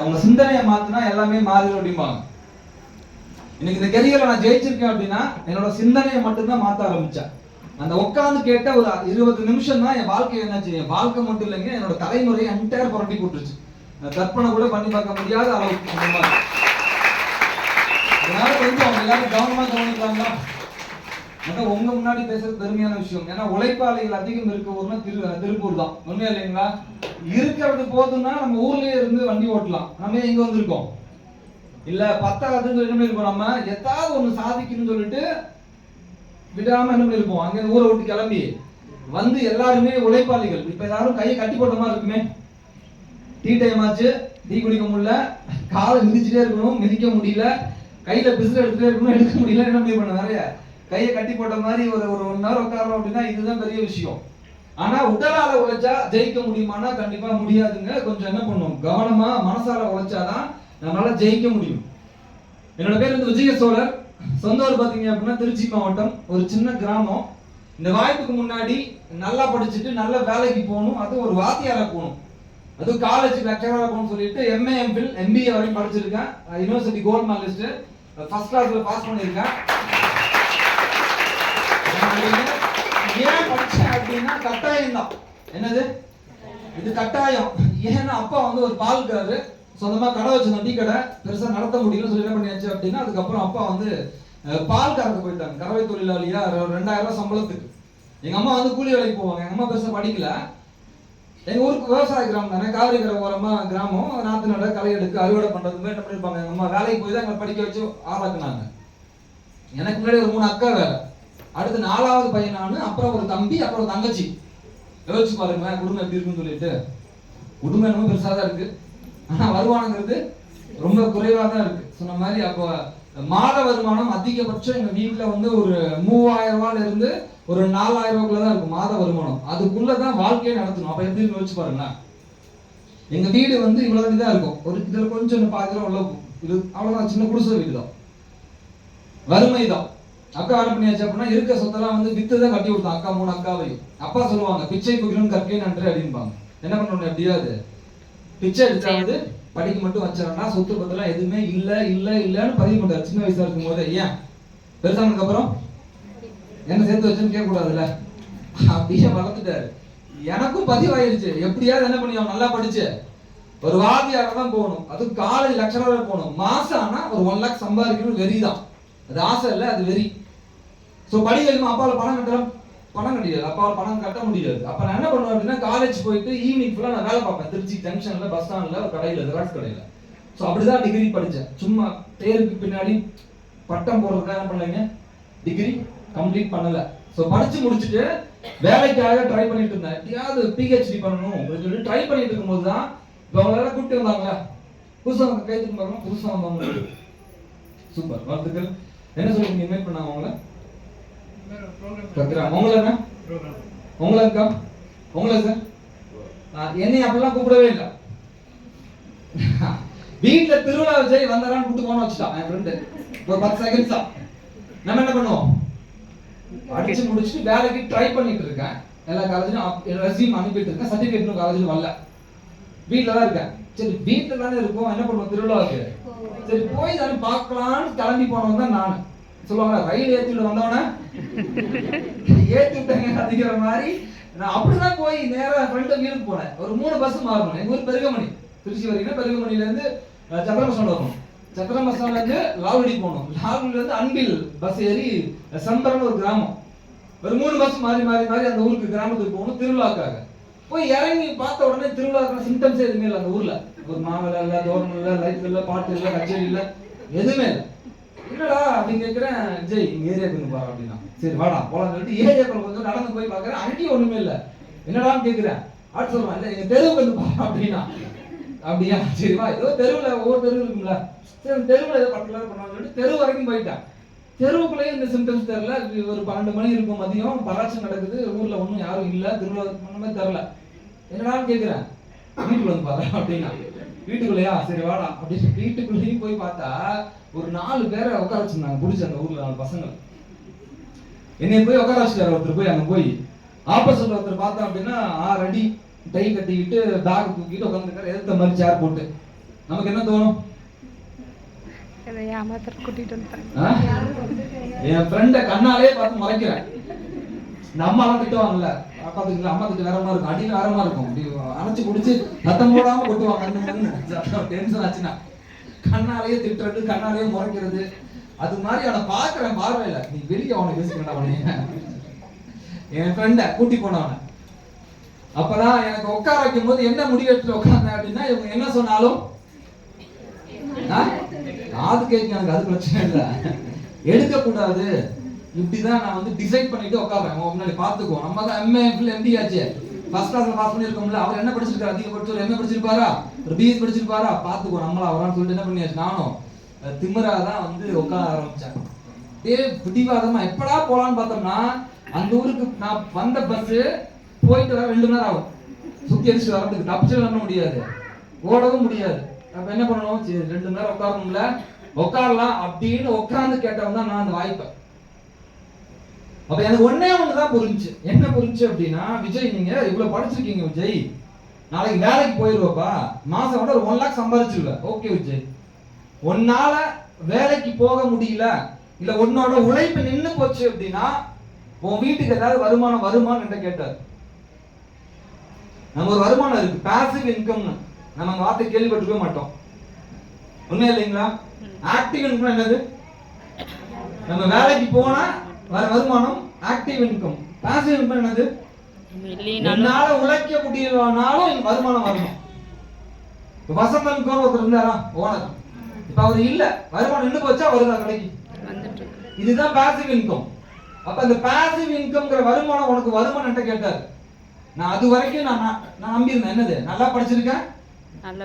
அவங்க சிந்தனையை மாத்தினா எல்லாமே மாறிடும் அப்படிம்பாங்க. இன்னைக்கு இந்த கெரியர்ல நான் ஜெயிச்சிருக்கேன் அப்படின்னா என்னோட சிந்தனையை மட்டும்தான் மாத்த ஆரம்பிச்சேன். அந்த உட்காந்து கேட்ட ஒரு 20 நிமிஷம் தான் என் வாழ்க்கை என்ன செய்யும். வாழ்க்கை மட்டும் இல்லைங்க, என்னோட தலைமுறையை என்டையர் புரட்டி போட்டுருச்சு. கற்பனை கூட பண்ணி பார்க்க முடியாத அளவுக்கு. அதனால கொஞ்சம் அவங்க எல்லாரும் கவனமா கவனிக்கிறாங்களா? அதான் உங்க முன்னாடி பேசுறது பெருமையான விஷயம். ஏன்னா உழைப்பாளிகள் அதிகம் இருக்க ஊர்னா திருப்பூர் தான். உண்மையா இல்லைங்களா? இருக்கிறது போதும்னா நம்ம ஊர்லயே இருந்து வண்டி ஓட்டலாம். நம்ம எங்க வந்திருக்கோம் இல்ல 10வது என்ன பண்ணிருக்கோம், நம்ம எதாவது ஒண்ணு சாதிக்கணும்னு சொல்லிட்டு விடாம என்ன பண்ணிருப்போம். அங்க ஊரை விட்டு கிளம்பி வந்து எல்லாருமே உழைப்பாளிகள். இப்ப எல்லாரும் கையை கட்டி போட்ட மாதிரி இருக்குமே. டீ டைம் ஆச்சு, டீ குடிக்க முடியல, காலை மிதிச்சுட்டே இருக்கணும், மிதிக்க முடியல, கையில பிசில் எடுத்துட்டே இருக்கணும், எடுக்க முடியல. என்ன பண்ண நிறைய கையை கட்டி போட்ட மாதிரி ஒரு 1 hour உட்காரோம் அப்படின்னா இதுதான் பெரிய விஷயம். ஆனா உடலால உழைச்சா ஜெயிக்க முடியுமானா கண்டிப்பா முடியாதுங்க. கொஞ்சம் என்ன பண்ணும், கவனமா மனசால உழைச்சாதான் நம்மளால ஜெயிக்க முடியும். என்னோட பேர் வந்து விஜய சோழர். சொந்த ஊர் பாத்தீங்க அப்படின்னா திருச்சி மாவட்டம், ஒரு சின்ன கிராமம். இந்த வாய்ப்புக்கு முன்னாடி நல்லா படிச்சுட்டு நல்ல வேலைக்கு போகணும், அது ஒரு வாத்தியாரா போகணும், அது காலேஜ் லெக்சரரா போகணும்னு சொல்லிட்டு எம்ஏ எம்பில் எம்பிஏ வரைக்கும் படிச்சிருக்கேன். யூனிவர்சிட்டி கோல்ட் மெடலிஸ்ட், ஃபர்ஸ்ட் கிளாஸ்ல பாஸ் பண்ணியிருக்கேன். ஏன் படிச்சேன் அப்படின்னா கட்டாயம் தான். என்னது இது கட்டாயம்? ஏன்னா அப்பா வந்து ஒரு பால்காரு, சொந்தமா கடை வச்சிருந்தோம், டீ கடை. பெருசா நடத்த முடியலன்னு சொல்லி என்ன பண்ணியாச்சு அப்படின்னா அதுக்கப்புறம் அப்பா வந்து பால் கறக்க போயிட்டாங்க. கறவை தொழிலாளியா 2000 ரூபாய் சம்பளத்துக்கு. எங்க அம்மா வந்து கூலி வேலைக்கு போவாங்க. எங்க அம்மா பெருசா படிக்கல. எங்க ஊருக்கு விவசாய கிராமம் தானே, காவிரி கரை ஓரமா கிராமம். நாத்து நட, களை எடுக்க, அறுவடை பண்றது என்ன பண்ணிருப்பாங்க. எங்க அம்மா வேலைக்கு போய் தான் எங்களை படிக்க வச்சு ஆளாக்குனாங்க. எனக்கு முன்னாடி ஒரு 3 அக்கா வேற, அடுத்து 4வது பையன் நானு, அப்புறம் ஒரு தம்பி, அப்புறம் ஒரு தங்கச்சி. யோசிச்சு பாருங்க குடும்பம் எப்படி இருக்குன்னு சொல்லிட்டு. குடும்பம் என்னமோ பெருசா தான் இருக்கு, ஆனா வருமானங்கிறது ரொம்ப குறைவா தான் இருக்கு. சொன்ன மாதிரி அப்போ மாத வருமானம் அதிகபட்சம் எங்க வீட்டுல வந்து ஒரு 3000 ரூபாயில இருந்து ஒரு 4000 ரூபாய்க்குள்ளதான் இருக்கும் மாத வருமானம். அதுக்குள்ளதான் வாழ்க்கையை நடத்தணும். அப்ப எப்படி யோசிச்சு பாருங்களேன். எங்க வீடு வந்து இவ்வளவு தான் இருக்கும், ஒரு இதுல கொஞ்சம் பாதிரம் உள்ள இது, அவ்வளவுதான். சின்ன குடிசை வீடு தான், வறுமை தான். அக்கா என்ன பண்ணியாச்சு அப்படின்னா இருக்க சொத்தெல்லாம் வந்து வித்து தான் கட்டி கொடுத்தான். அக்கா 3 அக்காவையும். அப்பா சொல்லுவாங்க பிச்சை புகிலும் கற்கை நன்று அப்படின்பாங்க. என்ன பண்ணணும், எப்படியாவது பிச்சை எடுத்தாவது படிக்க மட்டும் வச்சாங்கன்னா சொத்து பத்தெல்லாம் எதுவுமே இல்ல இல்ல இல்லன்னு பதிவு பண்றாரு சின்ன வயசா இருக்கும் போதே. ஏன் பெருசானதுக்கு அப்புறம் என்ன சேர்த்து வச்சுன்னு கேட்க கூடாதுல்ல, அப்படியே வளர்த்துட்டாரு. எனக்கும் பதிவாயிருச்சு. எப்படியாவது என்ன பண்ணி நல்லா படிச்சு ஒரு வாத்தியார தான் போகணும், அது காலேஜ் லெக்சரரா போகணும். மாசம் ஆனா ஒரு 1 lakh சம்பாதிக்கணும். வெறிதான் அது, ஆசை இல்லை, அது வெறி. ஸோ படிக்கணுமா, அப்பாவில் பணம் கிடையாது, அப்பாவில் பணம் கட்ட முடியாது. அப்ப நான் என்ன பண்ணுவேன் அப்படின்னா காலேஜ் போயிட்டு ஈவினிங் ஃபுல்லா நான் வேலை பார்ப்பேன். திருச்சி ஜங்ஷன்ல, பஸ் ஸ்டாண்ட்ல, ஒரு கடையில, ஜெராக்ஸ் கடையில. ஸோ அப்படிதான் டிகிரி படித்தேன். சும்மா பேருக்கு பின்னாடி பட்டம் போடுறதுக்காக என்ன பண்ணலைங்க, டிகிரி கம்ப்ளீட் பண்ணல. ஸோ படிச்சு முடிச்சுட்டு வேலைக்காக ட்ரை பண்ணிட்டு இருந்தேன். எப்படியாவது பிஹெச்டி பண்ணணும் அப்படின்னு சொல்லி ட்ரை பண்ணிட்டு இருக்கும்போது தான் இப்போ அவங்களால கூப்பிட்டு வந்தாங்களா, புதுசாக கைத்துக்கு பார்க்கணும், புதுசாக வந்தவங்க. சூப்பர், வாழ்த்துக்கள். என்ன சொல்லுங்க, இன்வைட் பண்ணாங்க அவங்கள உங்களா உங்களுக்கா உங்களா சார்? என்னை அப்படிலாம் கூப்பிடவே இல்லை. வீட்டுல திருவிழா விஜய் வந்தாரான்னு கூப்பிட்டு போன வச்சுட்டான் என் ஃப்ரெண்டு. ஒரு 10 செகண்ட்ஸ் தான். நம்ம என்ன பண்ணுவோம், படிச்சு முடிச்சுட்டு வேலைக்கு ட்ரை பண்ணிட்டு இருக்கேன். எல்லா காலேஜ்லயும் ரெஸ்யூம் அனுப்பிட்டு இருக்கேன். சர்டிபிகேட் இன்னும் காலேஜ்ல வரல. வீட்டுல தான் இருக்கேன். சரி வீட்டுல தானே இருக்கும், என்ன பண்ணுவோம் திருவிழாவுக்கு, சரி போய் தானே பார்க்கலான்னு கிளம்பி போனவன் தான் நான். சொல்லுவாங்க ரயில் ஏற்றிட்டு வந்தவன ஏற்றி விட்டாங்க அப்படிங்கிற மாதிரி. நான் அப்படிதான் போய் நேரம் ஃப்ரெண்டு வீட்டுக்கு போனேன். ஒரு 3 பஸ் மாறணும். எங்க ஊர் பெருகமணி, திருச்சி வரைக்கும். பெருகமணில இருந்து சத்திரம் பஸ் ஸ்டாண்ட் வரணும். சத்திரம் பஸ் ஸ்டாண்ட்ல இருந்து லால்குடி போகணும். லால்குடியில இருந்து அன்பில் பஸ் ஏறி சம்பரம்னு ஒரு கிராமம், ஒரு 3 பஸ் மாறி மாறி மாறி அந்த ஊருக்கு கிராமத்துக்கு போகணும் திருவிழாக்காக. போய் இறங்கி பார்த்த உடனே திருவிழாக்கான சிம்டம்ஸே எதுவுமே இல்லை அந்த ஊர்ல. ஒரு மாவில இல்ல, தோரணம் இல்ல, லைட் இல்ல, பாட்டு இல்ல, கச்சேரி இல்ல, எதுவுமே இல்லை. என்னடா அப்படின்னு கேட்கிறேன், ஜெய் இங்க ஏரியாவுக்கு பாரு அப்படின்னா. சரி வாடா போலாம் சொல்லிட்டு ஏரியாக்குள்ள கொஞ்சம் நடந்து போய் பாக்குறேன். அங்கேயும் ஒண்ணுமே இல்லை. என்னடான்னு கேட்கிறேன். அடுத்து சொல்லுவான் இல்ல எங்க தெருவுக்கு வந்து பாரு அப்படின்னா. அப்படியா, சரி வா. ஏதோ தெருவுல ஒவ்வொரு தெருவு இருக்கும்ல, சரி தெருவுல ஏதோ பர்டிகுலர் பண்ணுவாங்க சொல்லிட்டு தெரு வரைக்கும் போயிட்டேன். தெருவுக்குள்ளேயே இந்த சிம்டம்ஸ் தெரியல. ஒரு 12 மணி இருக்கும், மதியம் பராட்சம் நடக்குது. ஊர்ல ஒன்றும் யாரும் இல்லை, திருவிழா மாதிரி தெரியல. என்னடான்னு கேட்கிறேன். வீட்டுக்குள்ள வந்து பாரு அப்படின்னா. வீட்டுக்குள்ளையா, சரி வாடா அப்படின்னு வீட்டுக்குள்ளேயும் போய் பார்த்தா ஒரு 4 பேரை உட்கார வச்சிருந்தாங்க பிடிச்ச அந்த ஊர்ல 4 பசங்க. என்னை போய் உட்கார வச்சுட்டாரு ஒருத்தர். போய் அங்க போய் ஆப்போசிட்ல ஒருத்தர் பார்த்தோம் அப்படின்னா 6 அடி டை கட்டிக்கிட்டு பேக் தூக்கிட்டு உட்காந்துருக்காரு. எதிர்த்த மாதிரி சேர் போட்டு நமக்கு என்ன தோணும்? என் ஃப்ரெண்ட கண்ணாலே பார்த்து மறைக்கிறேன். இந்த அம்மா எல்லாம் திட்டுவாங்கல்ல, பாத்துக்கலாம், அம்மா திட்டு வேற மாதிரி இருக்கும், அடியில் வேற மாதிரி இருக்கும், அப்படி அணைச்சு குடிச்சு சத்தம் போடாம கொட்டுவாங்க. டென்ஷன் ஆச்சுன்னா கண்ணாலேயே திட்டுறது, கண்ணாலேயே முறைக்கிறது. அது மாதிரி அவனை பாக்குறேன் பார்வையில, நீ வெளியே அவனை பேசிக்கிறா அவனைய. என் ஃப்ரெண்ட கூட்டி போனவன அப்பதான் எனக்கு உட்கார வைக்கும் போது என்ன முடிவெடுத்து உட்கார்ந்தேன் அப்படின்னா, இவங்க என்ன சொன்னாலும் காது கேட்க எனக்கு அது பிரச்சனை இல்லை, எடுக்க கூடாது. இப்படிதான் நான் வந்து டிசைட் பண்ணிட்டு உட்கார்றேன். முன்னாடி பாத்துக்குவோம், நம்ம தான் எம்ஏ எம்டி ஆச்சு, ஃபர்ஸ்ட் கிளாஸ்ல பாஸ் பண்ணிருக்கோம்ல. அவர் என்ன படிச்சிருக்காரு? அதிகபட்சம் ஒரு எம்ஏ படிச்சிருப்பாரா, ஒரு பிஎஸ் படிச்சிருப்பாரா, பாத்துக்குவோம் நம்மள அவரான்னு சொல்லிட்டு என்ன பண்ணியாச்சு. நானும் திமிராதான் வந்து உட்கார ஆரம்பிச்சேன். பிடிவாதமா எப்படா போலான்னு பார்த்தோம்னா, அந்த ஊருக்கு நான் வந்த பஸ் போயிட்டு வர 2 மணி நேரம் ஆகும். சுத்தி அடிச்சுட்டு வரதுக்கு தப்பிச்சு பண்ண முடியாது, ஓடவும் முடியாது. அப்ப என்ன பண்ணணும்? சரி 2 மணி நேரம் உட்காரணும்ல, உட்காரலாம் அப்படின்னு உட்கார்ந்து கேட்டவன் தான் நான் அந்த வாய்ப்பை. அப்ப எனக்கு ஒண்ணுதான் புரிஞ்சு. என்ன புரிஞ்சு அப்படின்னா, விஜய் நீங்க இவ்வளவு படிச்சிருக்கீங்க விஜய், நாளைக்கு வேலைக்கு போயிருவப்பா, மாசம் ஒரு 1 லாக் சம்பாதிச்சிருவ. ஓகே விஜய், உன்னால வேலைக்கு போக முடியல, இல்ல உன்னோட உழைப்பு நின்னு போச்சு அப்படின்னா உன் வீட்டுக்கு ஏதாவது வருமானம் வருமானம் என்று கேட்டார். நம்ம ஒரு வருமானம் இருக்கு, பாசிவ் இன்கம்னு நம்ம அந்த வார்த்தை கேள்விப்பட்டிருக்க மாட்டோம். உண்மையா இல்லைங்களா? ஆக்டிவ் இன்கம் என்னது? நம்ம வேலைக்கு போனா வர வருமானம் ஆக்டிவ் இன்கம். பாசிவ் இன்கம் என்னது? என்னால உழைக்க முடியலனாலும் வருமானம் வரணும். வசந்தன் ஒருத்தர் இருந்தாரா ஓனர், இப்ப அவர் இல்ல, வருமானம் நின்று போச்சா, வருதா கடைக்கு? இதுதான் பாசிவ் இன்கம். அப்ப இந்த பாசிவ் இன்கம்ங்கிற வருமானம் உனக்கு வருமானம் கேட்டார். நான் அது வரைக்கும் நான் நம்பியிருந்தேன், என்னது, நல்லா படிச்சிருக்கேன், நல்ல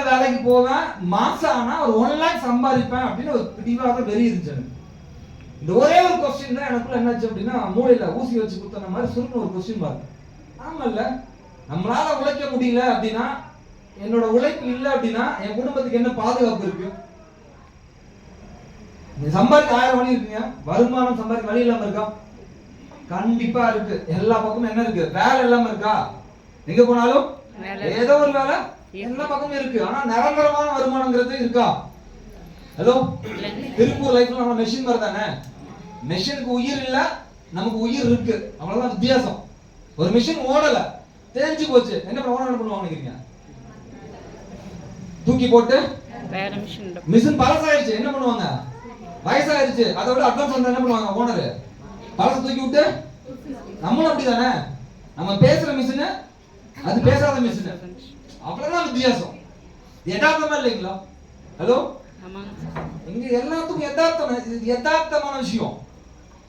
வேலைக்கு போவேன், மாசம் ஆனா ஒரு 1 லாக் சம்பாதிப்பேன் அப்படின்னு ஒரு பிடிவாத வெறி இருந்துச்சு. இந்த ஒரே ஒரு கொஸ்டின் தான் எனக்குள்ள என்னாச்சு அப்படின்னா, மூளையில ஊசி வச்சு குத்துன மாதிரி சுருன்னு ஒரு கொஸ்டின் பாருங்க. ஆமல்ல, நம்மளால உழைக்க முடியல அப்படின்னா, என்னோட உழைப்பு இல்லை அப்படின்னா என் குடும்பத்துக்கு என்ன பாதுகாப்பு இருக்கு? சம்பாதிக்க 1000 வழி இருக்குங்க, வருமானம் சம்பாதிக்க வழி இல்லாம இருக்கா? கண்டிப்பா இருக்கு. எல்லா பக்கமும் என்ன இருக்கு? வேலை இல்லாம இருக்கா? எங்க போனாலும் ஏதோ ஒரு வேலை எல்லா பக்கமும் இருக்கு. ஆனா நிரந்தரமான வருமானங்கிறது இருக்கா? ஹலோ, திருப்பூர் லைஃப்ல நம்ம மெஷின் மாதிரி தானே, மெஷினுக்கு உயிர் இல்ல, நமக்கு உயிர் இருக்கு, அவ்வளவுதான் வித்தியாசம். ஒரு மெஷின் ஓடல, தேஞ்சு போச்சு, என்ன பண்ணுவாங்க நினைக்கிறீங்க? தூக்கி போட்டு வேற மிஷின் பழசாயிருச்சு, என்ன பண்ணுவாங்க? வயசாயிருச்சு, அதை விட அட்வான்ஸ் வந்தா என்ன பண்ணுவாங்க? ஓனர் பழச தூக்கி விட்டு. நம்மளும் அப்படிதானே, நம்ம பேசுற மிஷின் அது பேசாத மிஷின், அவ்வளவுதான் வித்தியாசம். யதார்த்தமா இல்லைங்களா? ஹலோ, இங்க எல்லாத்துக்கும் யதார்த்தமான விஷயம்.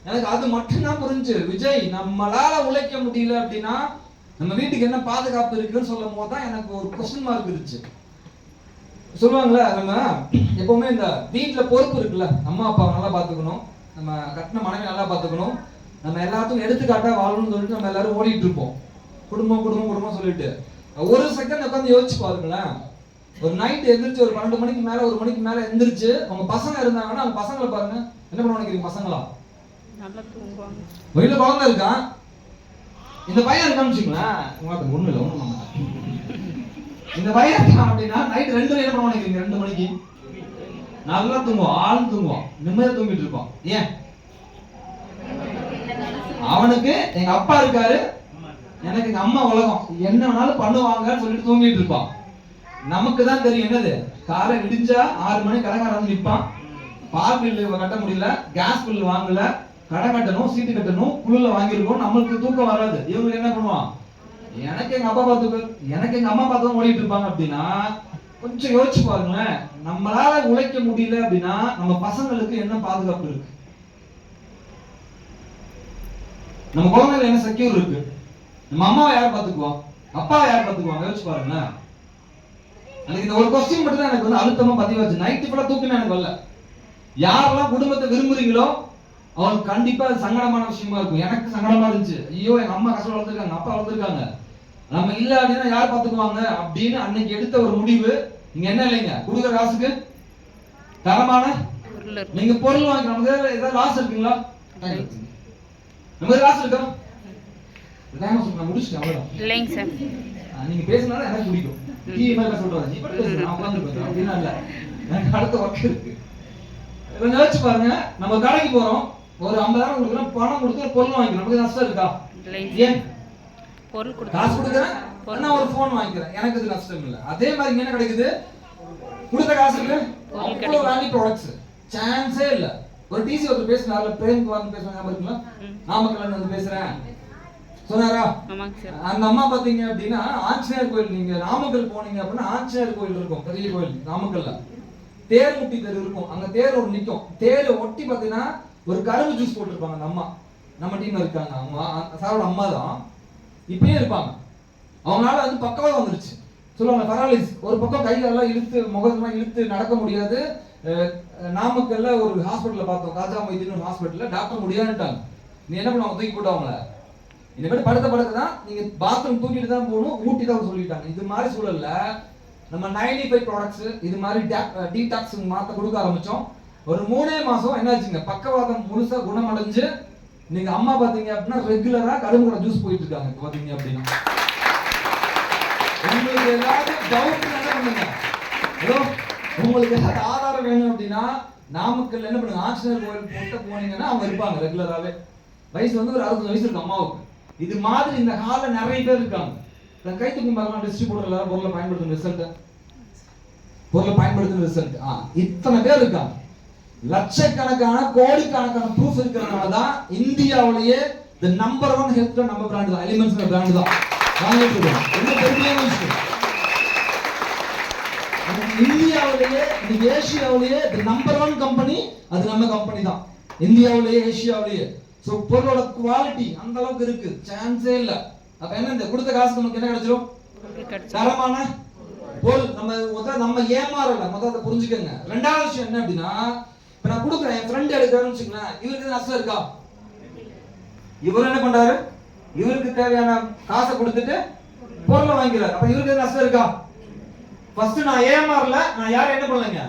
எனக்கு அது மட்டும்தான் புரிஞ்சு. விஜய், நம்மளால உழைக்க முடியல அப்படின்னா நம்ம வீட்டுக்கு என்ன பாதுகாப்பு இருக்குன்னு சொல்லும் போதுதான் எனக்கு ஒரு கொஸ்டின் மார்க் இருந்துச்சு. சொல்லுவாங்களே, நம்ம எப்பவுமே இந்த வீட்டுல பொறுப்பு இருக்குல்ல, அம்மா அப்பாவை நல்லா பாத்துக்கணும், நம்ம கட்டின மனைவி நல்லா பாத்துக்கணும், நம்ம எல்லாத்துக்கும் எடுத்துக்காட்டா வாழணும்னு சொல்லிட்டு நம்ம எல்லாரும் ஓடிட்டு இருப்போம், குடும்பம் குடும்பம் குடும்பம் சொல்லிட்டு. ஒரு செகண்ட் உட்காந்து யோசிச்சு பாருங்களேன். ஒரு நைட் எந்திரிச்சு ஒரு 12 மணிக்கு மேல 1 மணிக்கு மேல எந்திரிச்சு அவங்க பசங்க இருந்தாங்கன்னா அந்த பசங்களை பாருங்க, என்ன பண்ணுவாங்க? பசங்களா நல்லா தூங்குவாங்க. வெளியில குழந்தை இருக்கான், இந்த பையன் இருக்கான்னு வச்சுங்களேன், உங்களுக்கு ஒண்ணு இல்லை, ஒண்ணும் இந்த பையன் இருக்கான் அப்படின்னா நைட் 2 என்ன பண்ணுவாங்க? 2 மணிக்கு நல்லா தூங்குவோம், ஆள் தூங்குவோம், நிம்மதியா தூங்கிட்டு இருப்போம். ஏன்? அவனுக்கு எங்க அப்பா இருக்காரு, எனக்கு எங்க அம்மா உலகம், என்ன வேணாலும் பண்ணுவாங்கன்னு சொல்லிட்டு தூங்கிட்டு இருப்பான். நமக்கு தான் தெரியும் என்னது, காலை விடிஞ்சா 6 மணி கடைக்காரன் வந்து நிற்பான், பால் பில்லு கட்ட முடியல, கேஸ் பில்லு வாங்கல, கடை கட்டணும், சீட்டு கட்டணும், குழுல வாங்கிருக்கோம், நம்மளுக்கு தூக்கம் வராது. இவங்க என்ன பண்ணுவான்? எனக்கு எங்க அப்பா பார்த்து, எனக்கு எங்க அம்மா பார்த்து ஓடிட்டு இருப்பாங்க. அப்படின்னா கொஞ்சம் யோசிச்சு பாருங்களேன், நம்மளால உழைக்க முடியல அப்படின்னா நம்ம பசங்களுக்கு என்ன பாதுகாப்பு இருக்கு? நம்ம குழந்தைகள் என்ன செக்யூர் இருக்கு? நம்ம அம்மாவை யார் பாத்துக்குவோம், அப்பாவை யார் பாத்துக்குவாங்க? யோசிச்சு பாருங்களேன். எனக்கு இந்த ஒரு கொஸ்டின் மட்டும் தான் எனக்கு வந்து அழுத்தமா பதிவாச்சு. நைட்டு ஃபுல்லா தூக்கினா எனக்கு வரல. யாரெல்லாம் குடும்பத்தை விரும்புறீங்களோ அவங்களுக்கு கண்டிப்பா அது சங்கடமான விஷயமா இருக்கும். எனக்கு சங்கடமா இருந்துச்சு. ஐயோ, எங்க அம்மா கஷ்டம் வளர்த்துருக்காங்க, அப்பா வளர்த்துருக்காங்க, நம்ம இல்ல அப்படின்னா யார் பாத்துக்குவாங்க அப்படின்னு அன்னைக்கு எடுத்த ஒரு முடிவு. நீங்க என்ன இல்லைங்க, கொடுக்குற காசுக்கு தரமான நீங்க பொருள் வாங்கி, நமக்கு ஏதாவது லாஸ் இருக்குங்களா? நம்ம லாஸ் இருக்கா? முடிச்சுட்டேன், அவ்வளவுதான். இல்லைங்க சார், நீங்க பேசினாலும் எனக்கு பிடிக்கும். டிவி மேல சொல்றாங்க நீ பட்டு பேசு நான் உட்கார்ந்துருக்கேன் அப்படின்னா இல்ல எனக்கு அடுத்த ஒர்க் இருக்கு. கொஞ்சம் யோசிச்சு பாருங்க, நம்ம கடைக்கு போறோம், ஒரு 50,000 கொடுக்குறோம், பணம் கொடுத்து ஒரு பொருள் வாங்கிக்கிறோம், நமக்கு நஷ்டம் இருக்கா? ஏன் பொருள் காசு கொடுக்குறேன், நான் ஒரு போன் வாங்கிக்கிறேன், எனக்கு இது நஷ்டம் இல்லை. அதே மாதிரி இங்க என்ன கிடைக்குது? கொடுத்த காசுக்கு அவ்வளோ வேல்யூ ப்ராடக்ட்ஸ், சான்ஸே இல்ல. ஒரு டிசி ஒருத்தர் பேசினார்ல, பிரேம்க்கு வந்து பேசுவாங்க இருக்குங்களா, நாமக்கல்ல வந்து பேசுறேன் சொன்னாரா? அந்த அம்மா பாத்தீங்க அப்படின்னா ஆஞ்சநேயர் கோயில், நீங்க நாமக்கல் போனீங்க அப்படின்னா ஆஞ்சநேயர் கோயில் இருக்கும், பெரிய கோயில் நாமக்கல்ல. தேர் முட்டி தெரு இருக்கும், அங்க தேர் ஒரு நிக்கும், தேரை ஒட்டி பாத்தீங்கன்னா ஒரு கரும்பு ஜூஸ் போட்டுருப்பாங்க. அந்த அம்மா நம்ம டீம்ல இருக்காங்க, அம்மா சாரோட அம்மா தான், இப்பயே இருப்பாங்க. அவங்களால வந்து பக்கவா வந்துருச்சு, சொல்லுவாங்க பராலிஸ், ஒரு பக்கம் கையெல்லாம் இழுத்து முகத்தெல்லாம் இழுத்து நடக்க முடியாது. நாமக்கல்ல ஒரு ஹாஸ்பிட்டல்ல பார்த்தோம், காஜா மைதீன் ஹாஸ்பிட்டல்ல, டாக்டர் முடியாதுட்டாங்க. நீ என்ன பண்ணுவாங்க, தூக்கி போட்டு அவங்கள இனிமேல் படுத்த தான் நீங்க பாத்ரூம் தூக்கிட்டு தான் போகணும், ஊட்டி தான் சொல்லிட்டாங்க. இது மாதிரி சூழல்ல நம்ம 95 ப்ராடக்ட்ஸ் இது மாதிரி டீடாக்ஸ் மாத்த கொடுக்க ஆரம்பிச்சோம். ஒரு 3 மாசம் என்னாச்சுங்க, பக்கவாதம் முழுசா குணமடைஞ்சு நீங்க அம்மா பாத்தீங்க அப்படின்னா ரெகுலரா கரும்பு ஜூஸ் போயிட்டு இருக்காங்க. பாத்தீங்க அப்படின்னா உங்களுக்கு ஏதாவது டவுட் என்ன பண்ணுங்க, ஏதோ உங்களுக்கு ஏதாவது ஆதாரம் வேணும் அப்படின்னா நாமக்கல் என்ன பண்ணுங்க, ஆஞ்சநேயர் கோயில் போட்டு போனீங்கன்னா அவங்க இருப்பாங்க ரெகுலராகவே. வயசு வந்து ஒரு 60 வயசு இருக்கு அம்மாவுக்கு. இது மாதிரி இந்த ஹால்ல நிறைய பேர் இருக்காங்க. கை தூக்கி பார்க்கலாம், டிஸ்ட்ரிபியூட்டர் எல்லாரும் பொருளை பயன்படுத்தும் ரிசல்ட் இத்தனை பேர் இருக்காங்க. லட்சக்கணக்கான கோடிக்கணக்கான ப்ரூஃப் இருக்கிறதுனால தான் இந்தியாவிலேயே தி நம்பர் 1 ஹெல்த் நம்ம பிராண்ட் தான், எலிமெண்ட்ஸ் பிராண்ட் தான் வாங்கிட்டு இருக்கோம். ரொம்ப பெருமையான விஷயம். இந்தியாவிலேயே இந்த ஏசியாவிலேயே தி நம்பர் 1 கம்பெனி அது நம்ம கம்பெனி தான், இந்தியாவிலேயே ஏசியாவிலேயே. சோ பொருளோட குவாலிட்டி அந்த அளவுக்கு இருக்கு, சான்ஸே இல்ல. அப்ப என்ன, இந்த கொடுத்த காசுக்கு நமக்கு என்ன கிடைச்சிரும்? தரமான பொருள். நம்ம ஏமாறல, முதல்ல அதை புரிஞ்சுக்கங்க. ரெண்டாவது விஷயம் என்ன அப்படின்னா, இப்ப நான் கொடுக்குறேன், என் ஃப்ரெண்ட் எடுக்கிறேன்னு வச்சுக்கலாம், இவருக்கு நஷ்டம் இருக்கா? இவர் என்ன பண்றாரு, இவருக்கு தேவையான காசை கொடுத்துட்டு பொருளை வாங்கிக்கிறார், அப்ப இவருக்கு நஷ்டம் இருக்கா? ஃபர்ஸ்ட் நான் ஏமாறல, நான் யாரும் என்ன பண்ணலங்க,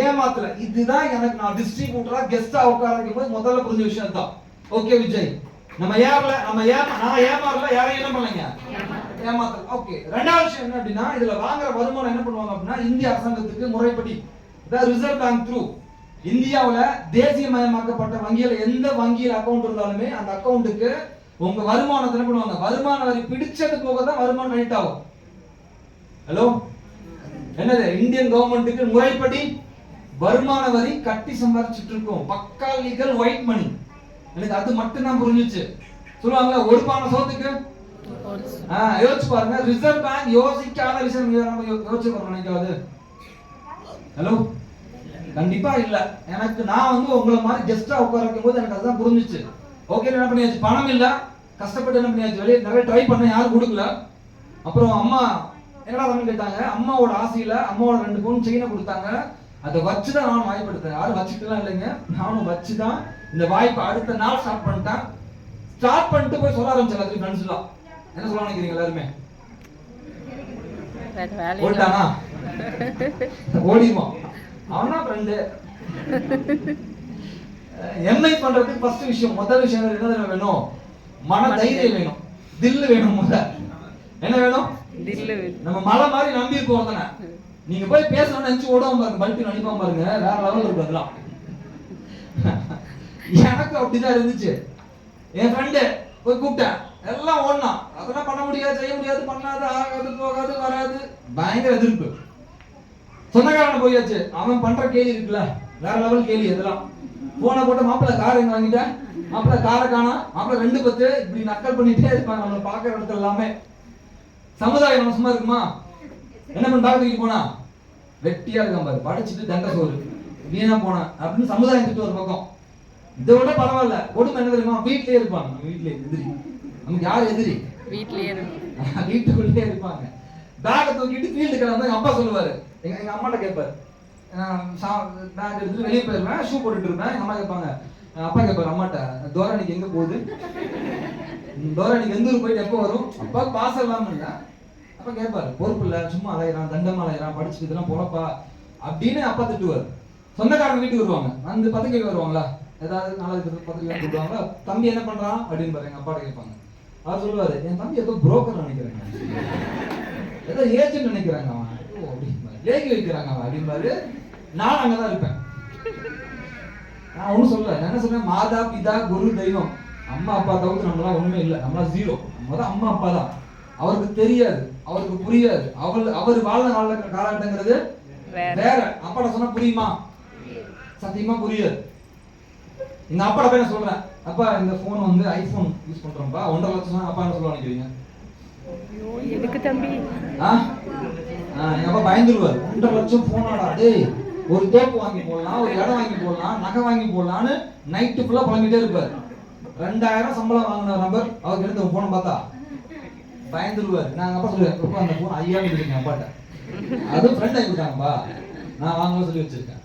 ஏமாத்தல. இதுதான் எனக்கு நான் டிஸ்ட்ரிபியூட்டரா கெஸ்டா உட்கார வைக்கும்போது முதல்ல புரிஞ்ச விஷயம் தான். ஓகே விஜய், நான் ஏமாறல, யாரையும் என்ன பண்ணலங்க, ஏமாத்தல. ஓகே. ரெண்டாவது விஷயம் என்ன அப்படின்னா, இதுல வாங்குற வருமானம் என்ன பண்ணுவாங்க அப்படின்னா, இந்திய அரசாங்கத்துக்கு முறைப்படி ரிசர்வ் பேங்க் த்ரூ இந்தியாவுல தேசியமயமாக்கப்பட்ட வங்கியில எந்த வங்கியில அக்கவுண்ட் இருந்தாலுமே அந்த அக்கவுண்ட்டுக்கு உங்க வருமானத்தை என்ன பண்ணுவாங்க, வருமான வரி பிடிச்சது போக தான் வருமானம் கிரெடிட் ஆகும். ஹலோ, என்னது, இந்தியன் கவர்மெண்ட்டுக்கு முறைப்படி வருமான வரி கட்டி சம்பாதிச்சுட்டு இருக்கோம். பக்கா லீகல் ஒயிட் மணி. எனக்கு அது மட்டும் தான் புரிஞ்சுச்சு. சொல்லுவாங்களா, ஒரு பானை சோத்துக்கு யோசிச்சு பாருங்க. ரிசர்வ் பேங்க் யோசிக்காத விஷயம் நம்ம யோசிச்சு பாருங்க நினைக்காது. ஹலோ, கண்டிப்பா இல்ல. எனக்கு நான் வந்து உங்களை மாதிரி கெஸ்டா உட்கார வைக்கும் போது எனக்கு அதுதான் புரிஞ்சுச்சு. ஓகே, என்ன பண்ணியாச்சு, பணம் இல்ல, கஷ்டப்பட்டு என்ன பண்ணியாச்சு, வெளியே நிறைய ட்ரை பண்ண, யாரும் கொடுக்கல. அப்புறம் அம்மா என்னடா பண்ணு கேட்டாங்க, அம்மாவோட ஆசையில அம்மாவோட 2 பவுன் செயினை கொடுத்தாங்க. அதை வச்சுதான் நானும் வாய்ப்படுத்தேன், யாரும் வச்சுக்கலாம் இல்லைங்க, நானும் வச்சுதான் இந்த வாய்ப்பை அடுத்த நாள் ஸ்டார்ட் பண்ணிட்டேன். ஸ்டார்ட் பண்ணிட்டு போய் சொல்ல ஆரம்பிச்சேன் எல்லாத்தையும் ஃப்ரெண்ட்ஸ்லாம். என்ன சொல்ல நினைக்கிறீங்க எல்லாருமே? ஓட்டானா ஓடிமா அவனா ஃப்ரெண்டு. எம்ஐ பண்றதுக்கு ஃபர்ஸ்ட் விஷயம், முதல் விஷயம் என்ன வேணும், மன தைரியம் வேணும், தில்லு வேணும். என்ன வேணும், நம்ம மலை மாதிரி நம்பி இருக்கோம் தானே. நீங்க போய் பேசணும்னு நினைச்சு ஓடாம பாருங்க, பல்ட்டி அனுப்பாம பாருங்க, வேற லெவல் இருக்கு அதெல்லாம். எனக்கு அப்படிதான் இருந்துச்சு. என் ஃப்ரெண்டு போய் கூப்பிட்டேன், எல்லாம் ஓடனா, அதெல்லாம் பண்ண முடியாது, செய்ய முடியாது, பண்ணாது, ஆகாது, போகாது, வராது, பயங்கர எதிர்ப்பு. சொந்தக்காரன போயாச்சு, அவன் பண்ற கேள்வி இருக்குல்ல, வேற லெவல் கேள்வி. அதெல்லாம் போன போட்ட, மாப்பிள்ள கார் எங்க வாங்கிட்டேன், மாப்பிள்ள காரை காணா, மாப்பிள்ள 2 இப்படி நக்கல் பண்ணிட்டே இருப்பாங்க நம்மளை பாக்குற இடத்துல எல்லாமே. சமுதாயம் நம்ம சும்மா இருக்குமா? என்ன பண்ண டாக்டர் போனா வெட்டியா இருக்கான் பாரு, படிச்சுட்டு தண்ட சோறு வீணா போனா அப்படின்னு சமுதாயம் திட்டு ஒரு பக்கம். இதை விட பரவாயில்ல, கொடுமை என்ன தெரியுமா, வீட்லயே இருப்பாங்க. நம்ம வீட்லயே எதிரி, நமக்கு யார் எதிரி, வீட்டுக்குள்ளே இருப்பாங்க. பேக்கை தூக்கிட்டு ஃபீல்டு கிளம்ப எங்க அப்பா சொல்லுவாரு, எங்க அம்மாட்ட கேட்பாரு, பேக் எடுத்துட்டு வெளியே போயிருவேன், ஷூ போட்டுட்டு இருப்பேன். எங்க அம்மா கேட்பாங்க, அப்பா கேட்பாரு அம்மாட்ட, தோராணிக்கு எங்க போகுது, தோராணிக்கு எந்த ஊர் போயிட்டு எப்போ வரும், அப்பா பாஸ் இல்லாம இல்ல. அப்ப கேட்பாரு, பொறுப்பு இல்ல, சும்மா அலையிறான், தண்டமா அலையிறான், படிச்சுட்டு இதெல்லாம் பொழப்பா அப்படின்னு அப்பா திட்டுவார். சொந்தக்காரங்க வீட்டுக்கு வருவாங்க, அந்த பத்திரிக்கை வருவாங்களா, ஏதாவது நாளைக்கு பத்திரிக்கை கொடுப்பாங்களா, தம்பி என்ன பண்றான் அப்படின்னு பாரு எங்க அப்பாட்ட கேட்பாங்க. அவர் சொல்லுவாரு, என் தம்பி ஏதோ புரோக்கர் நினைக்கிறேன். ஏதோ ஏஜென்ட் நினைக்கிறாங்க அவன், லேகி வைக்கிறாங்க அவன் அப்படிம்பாரு. நான் அங்கதான் இருப்பேன். நான் ஒன்றும் சொல்ல, நான் என்ன சொல்றேன், மாதா பிதா குரு தெய்வம், அம்மா அப்பா தவிர்த்து நம்மளாம் ஒண்ணுமே இல்லை, நம்மளாம் ஜீரோ. நம்ம தான் அம்மா அப்பா தான். அவருக்கு தெரியாது, அவருக்கு புரியாது. அவர் வாழ்ந்த காலகட்டங்கிறது வேற. அப்பாட்ட சொன்னா புரியுமா? சத்தியமா புரியாது. எங்க அப்பாட்ட போய் நான் சொல்றேன், அப்பா இந்த போன் வந்து ஐபோன் யூஸ் பண்றோம்ப்பா, 1.5 லட்சம். அப்பா என்ன சொல்ல நினைக்கிறீங்க? எதுக்கு தம்பி? எங்க அப்பா பயந்துருவாரு. 1.5 லட்சம் போனாடா டேய், ஒரு தோப்பு வாங்கி போடலாம், ஒரு இடம் வாங்கி போடலாம், நகை வாங்கி போடலான்னு நைட்டு ஃபுல்லா புலம்பிட்டே இருப்பாரு. 2000 சம்பளம் வாங்கின நம்பர் அவருக்கு எடுத்து போன பார்த்தா பயந்துருவாரு. நாங்க அப்பா சொல்லுவேன், அந்த போன் 5000 இருக்கேன் அப்பாட்ட, அதுவும் ஃப்ரெண்ட் ஆகி கொடுத்தாங்கப்பா, நான் வாங்கலாம் சொல்லி வச்சிருக்கேன்.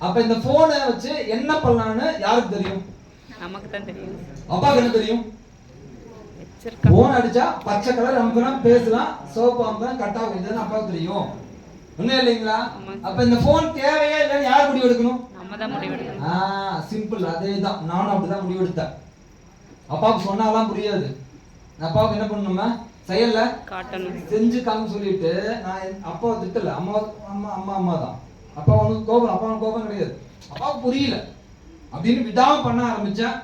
அப்ப இந்த போனை வச்சு என்ன பண்ணலான்னு யாருக்கு தெரியும்? நமக்கு தான் தெரியும். அப்பாவுக்கு என்ன தெரியும்? போன் அடிச்சா பச்சை கலர் அமுக்கணும், பேசலாம், சோப்பு அமுக்கணும், கட் ஆகும், இதுன்னு அப்பாவுக்கு தெரியும். ஒண்ணும் இல்லைங்களா? அப்ப இந்த போன் தேவையே இல்லைன்னு யார் முடிவு எடுக்கணும்? நம்ம தான் முடிவு எடுக்கணும். சிம்பிள். அதேதான், நானும் அப்படிதான் முடிவு எடுத்தேன். அப்பாவுக்கு சொன்னாலாம் புரியாது. அப்பாவுக்கு என்ன பண்ணணுமா, செயல்ல காட்டணும், செஞ்சு காமி சொல்லிட்டு. நான் அப்பாவை திட்டல, அம்மா அம்மா அம்மா அம்மா தான். அப்பா ஒன்றும் கோபம், அப்பா கோபம் கிடையாது. அப்பாவுக்கு புரியல அப்படின்னு விடாம பண்ண ஆரம்பிச்சேன்.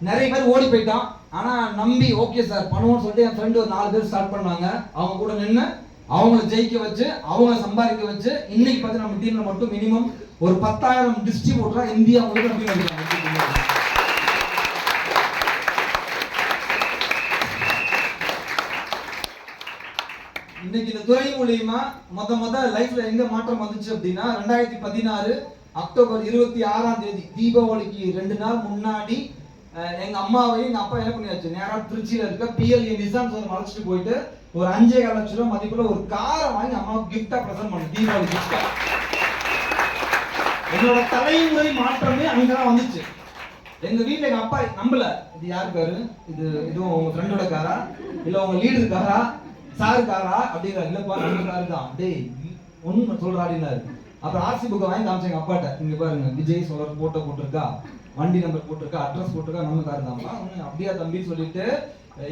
நிறைய பேர் ஓடி போயிட்டான். ஆனா நம்பி ஓகே சார் பண்ணுவோம்னு சொல்லிட்டு என் ஃப்ரெண்டு ஒரு 4 பேர் ஸ்டார்ட் பண்ணாங்க. அவங்க கூட நின்று அவங்கள ஜெயிக்க வச்சு, அவங்கள சம்பாதிக்க வச்சு, இன்னைக்கு பார்த்து நம்ம டீம்ல மட்டும் மினிமம் ஒரு 10,000 டிஸ்ட்ரிபியூட்டரா இந்தியா முழுக்க நம்பி வந்துருக்காங்க. இன்னைக்கு இந்த துறை மூலியமா மொத லைஃப்ல எங்க மாற்றம் வந்துச்சு அப்படின்னா, 2016 அக்டோபர் 26ஆம் தேதி தீபாவளிக்கு 2 நாள் முன்னாடி எங்க அம்மாவையும் எங்க அப்பா என்ன பண்ணியாச்சு, நேரா திருச்சியில இருக்க PLA நிசான் சார் அழைச்சிட்டு போயிட்டு ஒரு 5.5 லட்சம் ரூபாய் மதிப்புள்ள ஒரு காரை வாங்கி அம்மாவுக்கு கிஃப்டா பிரசன்ட் பண்ண, தீபாவளி கிஃப்டா. என்னோட தலைமுறை மாற்றமே அங்கதான் வந்துச்சு. எங்க வீட்டுல எங்க அப்பா நம்பல, இது யாரு காரு, இதுவும் உங்க ஃப்ரெண்டோட காரா இல்ல உங்க லீடர் காரா, சாரு காரா அப்படிங்கிற. இல்லப்பா நம்ம காரு தான். டேய் ஒண்ணு சொல்றா அப்படின்னாரு. அப்புறம் RC புக்கை வாங்கி காமிச்சேன் எங்க அப்பாட்ட, இங்க பாருங்க விஜய் சோழர் போட்டோ போட்டிருக்கா, வண்டி நம்பர் போட்டிருக்கா, அட்ரஸ் போட்டிருக்கா, நம்ம காரு தான்ப்பா. அப்படியா தம்பின்னு சொல்லிட்டு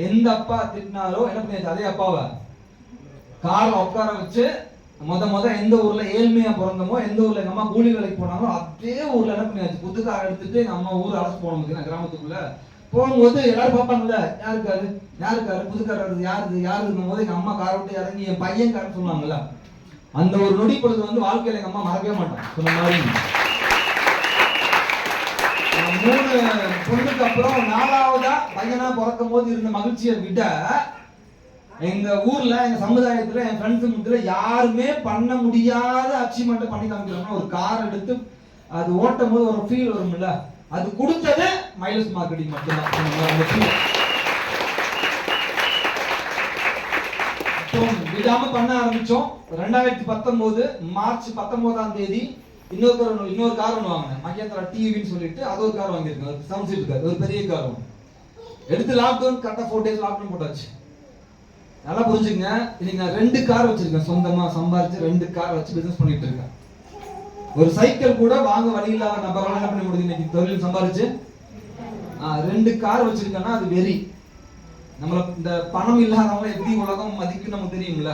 எந்த அப்பா திட்டினாரோ என்ன பண்ணியாச்சு, அதே அப்பாவை கார்ல உட்கார வச்சு மொத எந்த ஊர்ல ஏழ்மையா பிறந்தமோ, எந்த ஊர்ல எங்க அம்மா கூலி வேலைக்கு போனாங்களோ அதே ஊர்ல என்ன பண்ணியாச்சு, புது கார் எடுத்துட்டு எங்க அம்மா ஊர் அழைச்சு போனோம் பார்த்தீங்கன்னா கிராமத்துக்குள்ள. போகும்போது எல்லாரும் பார்ப்பாங்கல்ல, யாருக்காரு புது கார் யாரு இருக்கும் போது எங்க அம்மா காரை விட்டு இறங்கி என் பையன் கார் சொன்னாங்கல்ல, அந்த ஒரு நொடி பொழுது வந்து வாழ்க்கையில எங்க அம்மா மறக்கவே மாட்டான். சொன்ன மாதிரி 3 பொண்ணுக்கு அப்புறம் 4ஆவதா பையனா பிறக்கும் போது இருந்த மகிழ்ச்சியை விட எங்க ஊர்ல எங்க சமுதாயத்துல என் ஃப்ரெண்ட்ஸ் முத்துல யாருமே பண்ண முடியாத அச்சீவ்மெண்ட் பண்ணி காமிக்கிறாங்க. ஒரு கார் எடுத்து அது ஓட்டும் போது ஒரு ஃபீல் வரும்ல, அது கொடுத்தது மைலஸ் மார்க்கெட்டிங் மட்டும்தான். விடாம பண்ண ஆரம்பிச்சோம். 2019 மார்ச் 19ஆம் தேதி இன்னொரு கார் ஒன்று வாங்கினேன், மகேந்திரா டிவின்னு சொல்லிட்டு. அது ஒரு கார் வாங்கியிருக்கேன், ஒரு 7 சீட் கார், ஒரு பெரிய கார் ஒன்று எடுத்து லாக்டவுன் கரெக்டா 4 days லாக்டவுன் போட்டாச்சு. நல்லா புரிஞ்சுங்க, இன்னைக்கு நான் 2 கார் வச்சிருக்கேன், சொந்தமா சம்பாரிச்சு 2 கார் வச்சு பிசினஸ் பண்ணிட்டு இருக்கேன். ஒரு சைக்கிள் கூட வாங்க வழி இல்லாத நபரால என்ன பண்ண முடியுது இன்னைக்கு தொழில் சம்பாரிச்சு. 2 கார் வச்சிருக்கேன்னா அது வெறி. நம்மள இந்த பணம் இல்லாதவங்க எப்படி உலகம் மதிக்கும் நமக்கு தெரியும்ல,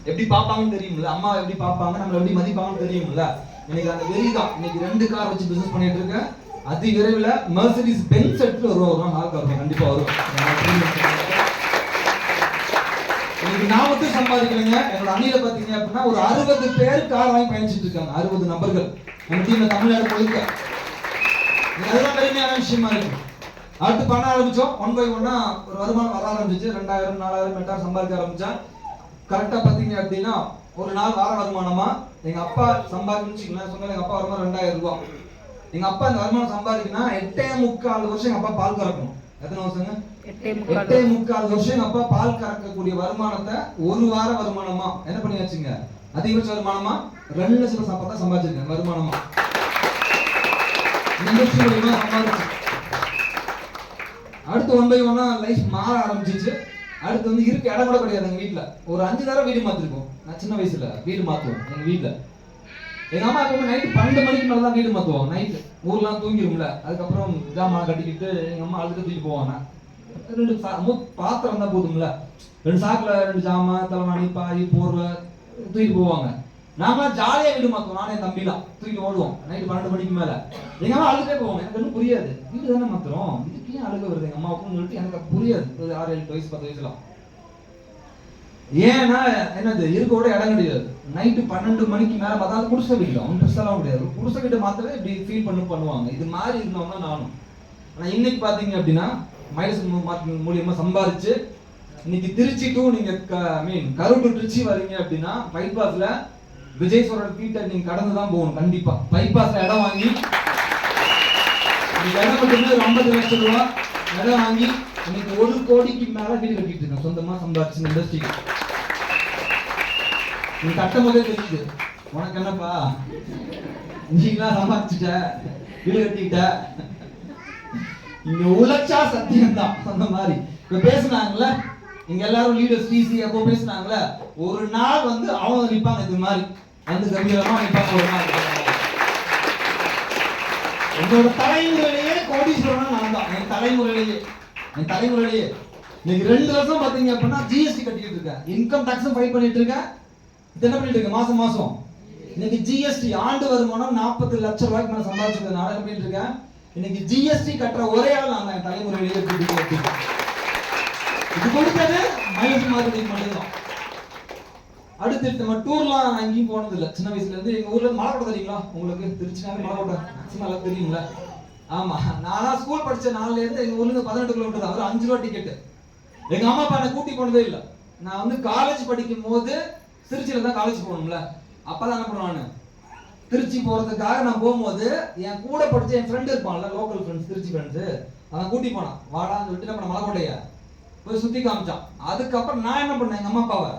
எப்படி பார்ப்பாங்கன்னு தெரியும்ல, அம்மா எப்படி பார்ப்பாங்க, நம்மள எப்படி மதிப்பாங்கன்னு தெரியும்ல. இன்னைக்கு அந்த வெறி தான். இன்னைக்கு 2 கார் வச்சு பிசினஸ் பண்ணிட்டு இருக்கேன். அதி விரைவில் மெர்சிடிஸ் பென்ஸ் எடுத்து வருவோம், கண்டிப்பா வருவோம். இன்னைக்கு நான் மட்டும் சம்பாதிக்கலைங்க, என்னோட அணியில பாத்தீங்க அப்படின்னா ஒரு 60 பேர் கார் வாங்கி பயணிச்சுட்டு இருக்காங்க. 60 நபர்கள் நம்ம டீம்ல தமிழ்நாடு முழுக்க. அதெல்லாம் பெருமையான விஷயமா இருக்கு. அடுத்து பண்ண ஆரம்பிச்சோம். 1 by 1 ஒரு வருமானம் வர ஆரம்பிச்சு. 2000 4000 மெட்டார் சம்பாதிக்க ஆரம்பிச்சேன். கரெக்டா பாத்தீங்க அப்படின்னா ஒரு நாள் வார வருமானமா எங்க அப்பா சம்பாதிச்சுக்கலாம் சொன்னாங்க. எங்க அப்பா வருமானம் 2000 ரூபாய். எங்க அப்பா இந்த வருமானம் சம்பாதிக்கணும் 8.25 வருஷம் எங்க அப்பா பால் கறக்கணும். எத்தனை வருஷங்க? 8.25 வருஷம் எங்க அப்பா பால் கறக்கக்கூடிய வருமானத்தை ஒரு வார வருமானமா என்ன பண்ணியாச்சுங்க, அதிகபட்ச வருமானமா 2 லட்சம் ரூபாய் சம்பாதிச்சிருக்கேன் வருமானமா. அடுத்து 1 by 1 லைஃப் மாற ஆரம்பிச்சிச்சு. அடுத்து வந்து இருக்க இடம் கூட கிடையாது எங்க வீட்டுல. ஒரு 5 தடவை வீடு மாத்திருக்கோம். நான் சின்ன வயசுல வீடு மாத்துவோம் எங்க வீட்டுல. எங்க அம்மா எப்பவுமே நைட் 12 மணிக்கு மேலதான் வீடு மாத்துவோம். நைட் ஊர்லாம் தூங்கிரும்ல, அதுக்கப்புறம் ஜாமான் கட்டிக்கிட்டு எங்க அம்மா அழுது தூக்கி போவாங்க. 2 பாத்திரம் தான் போதும்ல, 2 சாக்குல 2 ஜாமான், தலைவாணி, பாய், போர்வை தூக்கிட்டு போவாங்க. நாங்களாம் ஜாலியா வீடு மாத்துவோம், நானே என் தம்பிலாம் தூக்கிட்டு ஓடுவோம் நைட்டு 12 மணிக்கு மேல. எங்க அம்மா அழுகே போவாங்க, எனக்கு ஒன்றும் புரியாது, வீடு தானே மாத்துறோம், இதுக்கு ஏன் அழுக வருது எங்க அம்மாவுக்குன்னு சொல்லிட்டு எனக்கு புரியாது. 6, 7 வயசு 10 வயசுலாம். ஏன்னா என்னது இருக்க கூட இடம் கிடையாது. நைட்டு 12 மணிக்கு மேல பார்த்தா அது குடிசை வீடு, அவங்க ட்ரெஸ்ஸெல்லாம் முடியாது, குடிசை வீட்டை மாத்தவே இப்படி ஃபீல் பண்ணுவாங்க. இது மாதிரி இருந்தவங்க நானும். ஆனா இன்னைக்கு பாத்தீங்க அப்படின்னா மைலஸ் மார்க்கெட்டிங் மூலியமா சம்பாதிச்சு இன்னைக்கு திருச்சி டு நீங்க கரூர் டு திருச்சி வரீங்க அப்படின்னா பைபாஸ்ல விஜய் சொல்ற வீட்டை நீங்க கடந்து தான் போகணும். கண்டிப்பா பைபாஸ்ல இடம் வாங்கி இடம் மட்டுமே 50 லட்சம் ரூபாய் இடம் வாங்கி இன்னைக்கு 1 கோடிக்கு மேல வீடு கட்டிட்டு இருக்கேன் சொந்தமா சம்பாதிச்சு இண்டஸ்ட்ரிக்கு. நீ கட்டும் போதே தெரியுது உனக்கு என்னப்பா, நீங்களாம் சம்பாதிச்சுட்ட வீடு கட்டிக்கிட்ட, இங்க உழைச்சா சத்தியம் தான். அந்த மாதிரி இப்ப பேசுனாங்கல்ல இங்க எல்லாரும் லீடர்ஸ் டிசி அப்போ பேசுனாங்கல்ல, ஒரு நாள் வந்து அவங்க நிப்பாங்க இது மாதிரி வந்து கம்பீரமா நிப்பாங்க. ஒரு நாள் என்னோட தலைமுறையிலேயே கோடீஸ்வரனா நான் தான். என் தலைமுறையிலேயே இன்னைக்கு 2 வருஷம் பாத்தீங்க அப்படின்னா ஜிஎஸ்டி கட்டிட்டு இருக்கேன், இன்கம் டாக்ஸும் ஃபைல் பண்ணிட்டு இருக்கேன். இது என்ன பண்ணிட்டு இருக்கேன் மாசம் இன்னைக்கு ஜிஎஸ்டி ஆண்டு வருமானம் 40 லட்சம் ரூபாய்க்கு மேல சம்பாதிச்சதுனால என்ன பண்ணிட்டு இருக்கேன், இன்னைக்கு ஜிஎஸ்டி கட்டுற ஒரே ஆள் நான் என் தலைமுறையிலேயே இது கொடுத்தது மைலஸ் மார்க்கெட்டிங் மட்டும்தான். அடுத்து நம்ம டூர்லாம் எங்கேயும் போனது இல்லை. சின்ன வயசுல இருந்து எங்க ஊர்ல மலைக்கோட்டை தெரியுங்களா உங்களுக்கு? திருச்சினாலே மலைக்கோட்டை மேக்ஸிமம் தெரியுங்களா? ஆமா, நான் ஸ்கூல் படிச்ச நாள்ல இருந்து எங்க ஊர்ல இருந்து 18 கிலோமீட்டர் தான், ஒரு 5 ரூபா டிக்கெட். எங்க அம்மா அப்பா என்னை கூட்டி போனதே இல்லை. நான் வந்து காலேஜ் படிக்கும் போது திருச்சியில தான் காலேஜ் போகணும்ல, அப்பதான் என்ன பண்ணுவானு திருச்சி போறதுக்காக நான் போகும்போது என் கூட படிச்ச என் ஃப்ரெண்ட் இருப்பான்ல, லோக்கல் ஃப்ரெண்ட்ஸ் திருச்சி ஃப்ரெண்ட்ஸ், அவன் கூட்டி போனான் வாடான்னு சொல்லிட்டு என்ன பண்ண மலைக்கோட்டைய போய் சுத்தி காமிச்சான். அதுக்கப்புறம் நான் என்ன பண்ணேன், எங்க அம்மா அப்பாவை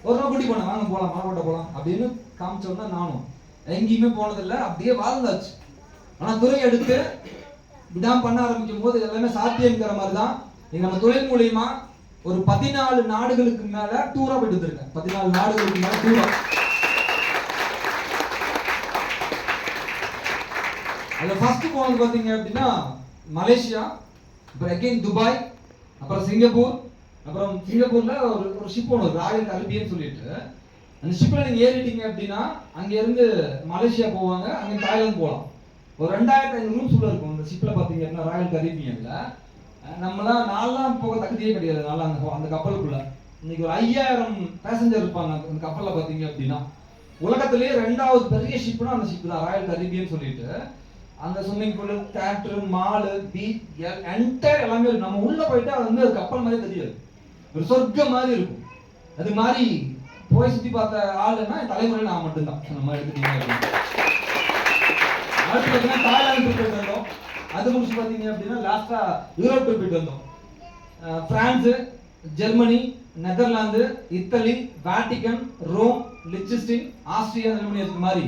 ஒரு நாள் கூட்டி போனேன், வாங்க போலாம் மலைக்கோட்டை போலாம் அப்படின்னு காமிச்சோன்னா நானும் எங்கேயுமே போனதில்லை, அப்படியே வாழ்ந்தாச்சு. ஆனா துறை எடுத்து விடாம பண்ண ஆரம்பிக்கும் போது எல்லாமே சாத்தியங்கிற மாதிரி தான். நம்ம தொழில் மூலியமா ஒரு 14 நாடுகளுக்கு மேல டூரா போயிட்டு இருக்கேன். 14 நாடுகளுக்கு மேல டூரா. அதுல ஃபர்ஸ்ட் போனது பாத்தீங்க அப்படின்னா மலேசியா, அப்புறம் அகைன் துபாய், அப்புறம் சிங்கப்பூர். அப்புறம் சிங்கப்பூர்ல ஒரு ஷிப் ஒன்று ராயல் கரிபியன் சொல்லிட்டு, அந்த ஷிப்ல நீங்க ஏறிட்டீங்க அப்படின்னா அங்க இருந்து மலேசியா போவாங்க, அங்க தாய்லாந்து போகலாம். ஒரு 2500 ரூம்ஸ் உள்ள இருக்கும் அந்த ஷிப்ல பாத்தீங்க அப்படின்னா ராயல் கரிபியன்ல. நம்மளாம் நாலாம் போக தகுதியே கிடையாது நாளா அந்த கப்பலுக்குள்ள. இன்னைக்கு ஒரு 5000 பேசஞ்சர் இருப்பாங்க அந்த கப்பல்ல பாத்தீங்க அப்படின்னா. உலகத்திலேயே 2வது பெரிய ஷிப்னா அந்த ஷிப் தான் ராயல் கரிபியன் சொல்லிட்டு. அந்த swimming pool, theatre, mall, beach entire எல்லாமே இருக்கு. நம்ம உள்ள போயிட்டா அது வந்து கப்பல் மாதிரி தெரியாது, ஒரு சொர்க்கம் மாதிரி இருக்கும். அது மாதிரி போய் சுத்தி பார்த்த ஆளுன்னா தலைமுறை நான் மட்டும்தான். நம்ம எடுத்துட்டீங்க அடுத்து பார்த்தீங்கன்னா தாய்லாந்து போயிட்டு வந்தோம். அது முடிச்சு பார்த்தீங்க அப்படின்னா லாஸ்டா யூரோப் போயிட்டு வந்தோம். France, Germany, Netherlands, Italy, Vatican, Rome, லிechtenstein, ஆஸ்திரியா, ஜெர்மனி இருக்கு மாதிரி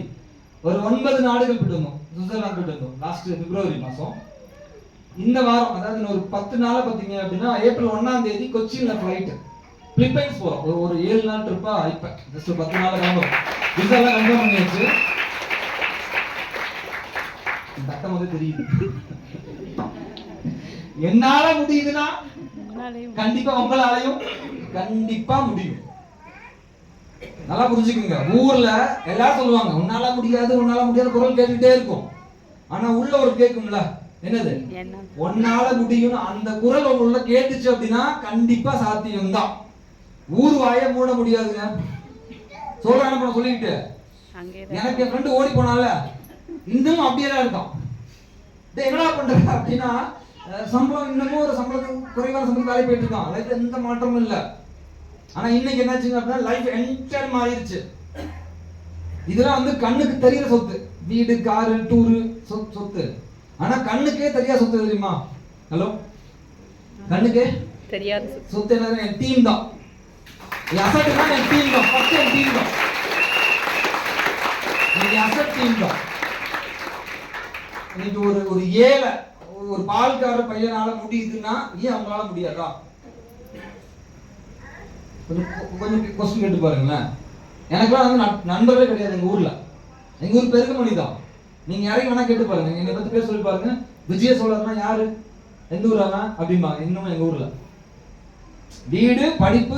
ஒரு 9 நாடுகள் போயிட்டு வந்தோம். சுவிட்சர்லாந்து போயிட்டு வந்தோம் லாஸ்ட் பிப்ரவரி மாசம். இந்த வாரம் அதாவது ஒரு 10 நாளா பாத்தீங்க அப்படின்னா ஏப்ரல் 1ஆம் தேதி கொச்சின்ல ஃபிளைட் பிலிப்பைன்ஸ் போறோம். ஒரு 7 நாள் ட்ரிப்பா இப்ப ஜஸ்ட் 10 நாள் கிளம்புறோம். விசா எல்லாம் கன்ஃபார்ம் பண்ணியாச்சு. தட்டம் வந்து தெரியுது. என்னால முடியுதுன்னா கண்டிப்பா உங்களாலையும் கண்டிப்பா முடியும். நல்லா புரிஞ்சுக்குங்க. ஊர்ல எல்லாரும் சொல்லுவாங்க உன்னால முடியாது குரல் கேட்டுட்டே இருக்கும். ஆனா உள்ள ஒரு கேட்கும்ல, என்னது உன்னால முடியும் அந்த குரல் உள்ள கேட்டுச்சு அப்படின்னா கண்டிப்பா சாத்தியம் தான். ஊர் வாயை மூட முடியாதுங்க. சொல்றாங்க சொல்லிக்கிட்டு எனக்கு என் ஃப்ரெண்டு ஓடி போனால இன்னமும் அப்படியே தான் இருக்கும். என்னடா பண்ற அப்படின்னா சம்பளம் இன்னமும் ஒரு சம்பளத்துக்கு குறைவான சம்பளம் வேலை போயிட்டு இருக்கான். லைஃப்ல எந்த மாற்றமும் இல்லை. ஆனா இன்னைக்கு என்னாச்சுங்க அப்படின்னா லைஃப் என்டையர் மாறிடுச்சு. இதெல்லாம் வந்து கண்ணுக்கு தெரிகிற சொத்து, வீடு, காரு, டூரு சொத்து. ஆனா கண்ணுக்கே தெரியாத சொத்து தெரியுமா? ஹலோ, கண்ணுக்கே தெரியாத சொத்து என்ன? என் டீம் தான். என் அசட் தான். என் டீம் தான். ஃபர்ஸ்ட் என் டீம் தான். என் அசட் டீம் தான். இன்னைக்கு ஒரு ஏழை ஒரு பால்கார பையனால முடியுதுன்னா ஏன் அவங்களால முடியாதா? கொஞ்சம் கொஸ்டின் கேட்டு பாருங்களேன். எனக்குலாம் வந்து நண்பர்களே கிடையாது எங்க ஊர்ல. எங்க ஊர் பெருக்கமணி தான். நீங்க யாரையும் வேணா கேட்டு பாருங்க, என்னை பத்தி பேர் சொல்லி பாருங்க. விஜய சோழர்னா யாரு? எந்த ஊர் அவன் அப்படிம்பா. இன்னும் எங்க ஊர்ல வீடு படிப்பு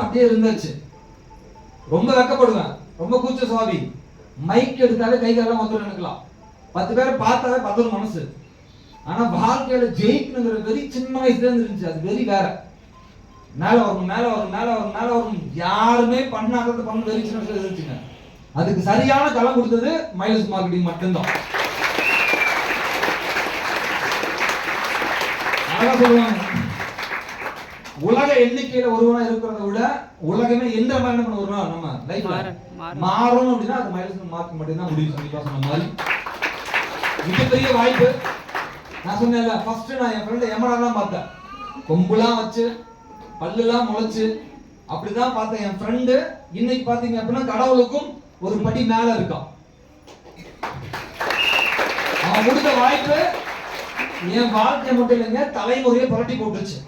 அப்படியே இருந்துச்சு. ரொம்ப வெக்கப்படுவேன், ரொம்ப கூச்ச சுவாபி. மைக் எடுத்தாலே கை காலம் மொத்தம் நினைக்கலாம். 10 பேரை பார்த்தாலே 10 மனசு. ஆனா வாழ்க்கையில ஜெயிக்கணுங்கிற வெறி சின்ன வயசுல இருந்து இருந்துச்சு. அது வெறி வேற. மேல வரும் யாருமே பண்ணாதது பண்ண வெறி சின்ன வயசுல இருந்துச்சுங்க. அதுக்கு சரியான களம் கொடுத்தது மைலஸ் மார்க்கெட்டிங் மட்டும்தான். அழகா சொல்லுவாங்க, உலக எண்ணிக்கையில ஒருவனா இருக்கிறத விட உலகமே எந்த மாதிரி என்ன பண்ண வருவோம் நம்ம லைஃப்ல மாறணும் அப்படின்னா அது மைலஸ் மார்க் மட்டும்தான் முடியும். கண்டிப்பா சொன்ன மாதிரி மிகப்பெரிய வாய்ப்பு. நான் சொன்னேன்ல, ஃபர்ஸ்ட் நான் என் ஃப்ரெண்ட் எமனாதான் பார்த்தேன். கொம்புலாம் வச்சு பல்லுலாம் முளைச்சு அப்படிதான் பார்த்தேன் என் ஃப்ரெண்டு. இன்னைக்கு பாத்தீங்க அப்படின்னா கடவுளுக்கும் ஒரு படி மேல இருக்கான். அவன் கொடுத்த வாய்ப்பு என் வாழ்க்கை மட்டும் இல்லைங்க, தலைமுறையை புரட்டி போட்டுருச்சு.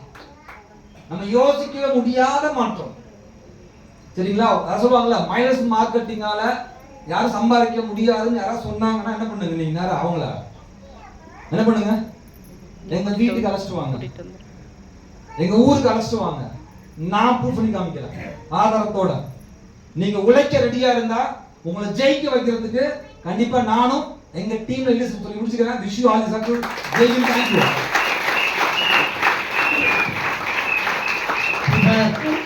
நம்ம யோசிக்கவே முடியாத மாற்றம். சரிங்களா? அதை சொல்லுவாங்கல்ல, மைனஸ் மார்க்கெட்டிங்கால யாரும் சம்பாதிக்க முடியாதுன்னு யாராவது சொன்னாங்கன்னா என்ன பண்ணுங்க, நீங்க நேரம் அவங்கள என்ன பண்ணுங்க, எங்க வீட்டுக்கு அழைச்சிட்டு வாங்க, எங்க ஊருக்கு அழைச்சிட்டு வாங்க. நான் ப்ரூஃப் பண்ணி காமிக்கிறேன் ஆதாரத்தோட. நீங்க உழைக்க ரெடியா இருந்தா உங்களை ஜெயிக்க வைக்கிறதுக்கு கண்டிப்பா நானும் எங்க டீம்ல சொல்லி முடிச்சுக்கிறேன். Wish you all the success. Jai Hind. Thank you.